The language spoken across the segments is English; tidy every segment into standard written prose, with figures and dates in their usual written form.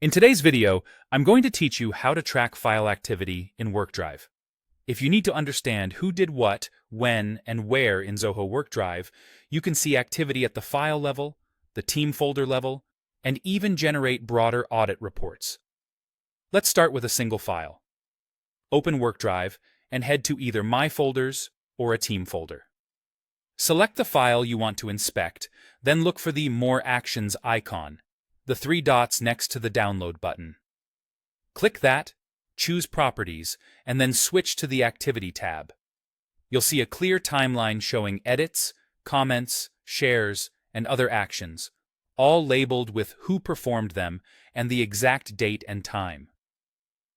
In today's video, I'm going to teach you how to track file activity in WorkDrive. If you need to understand who did what, when, and where in Zoho WorkDrive, you can see activity at the file level, the team folder level, and even generate broader audit reports. Let's start with a single file. Open WorkDrive and head to either My Folders or a Team folder. Select the file you want to inspect, then look for the More Actions icon, the three dots next to the Download button. Click that, choose Properties, and then switch to the Activity tab. You'll see a clear timeline showing edits, comments, shares, and other actions, all labeled with who performed them and the exact date and time.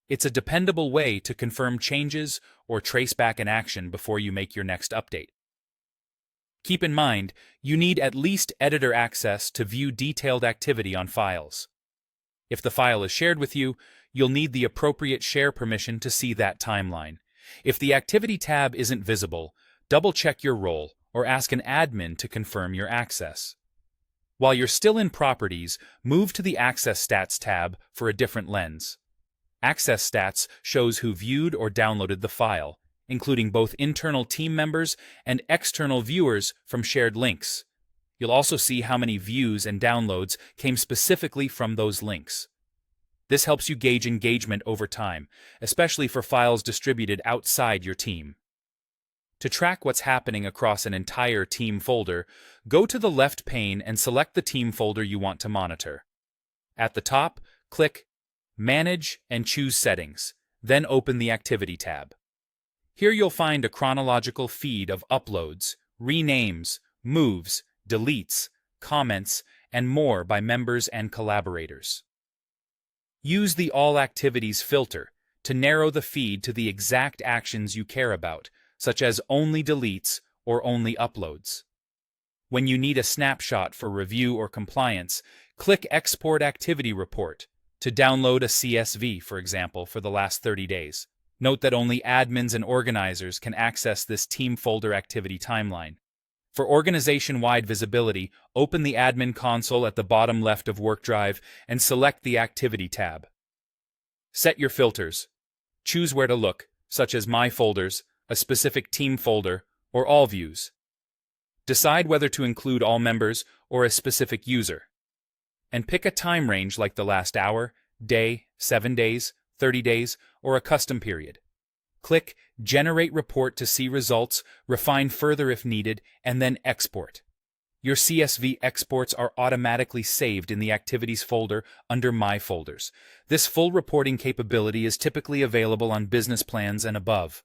It's a dependable way to confirm changes or trace back an action before you make your next update. Keep in mind, you need at least editor access to view detailed activity on files. If the file is shared with you, you'll need the appropriate share permission to see that timeline. If the Activity tab isn't visible, double-check your role or ask an admin to confirm your access. While you're still in Properties, move to the Access Stats tab for a different lens. Access Stats shows who viewed or downloaded the file, including both internal team members and external viewers from shared links. You'll also see how many views and downloads came specifically from those links. This helps you gauge engagement over time, especially for files distributed outside your team. To track what's happening across an entire team folder, go to the left pane and select the team folder you want to monitor. At the top, click Manage and choose Settings, then open the Activity tab. Here you'll find a chronological feed of uploads, renames, moves, deletes, comments, and more by members and collaborators. Use the All Activities filter to narrow the feed to the exact actions you care about, such as only deletes or only uploads. When you need a snapshot for review or compliance, click Export Activity Report to download a CSV, for example, for the last 30 days. Note that only admins and organizers can access this team folder activity timeline. For organization-wide visibility, open the admin console at the bottom left of WorkDrive and select the Activity tab. Set your filters. Choose where to look, such as My Folders, a specific team folder, or All Views. Decide whether to include all members or a specific user. And pick a time range like the last hour, day, 7 days, 30 days, or a custom period. Click Generate Report to see results, refine further if needed, and then export. Your CSV exports are automatically saved in the Activities folder under My Folders. This full reporting capability is typically available on business plans and above.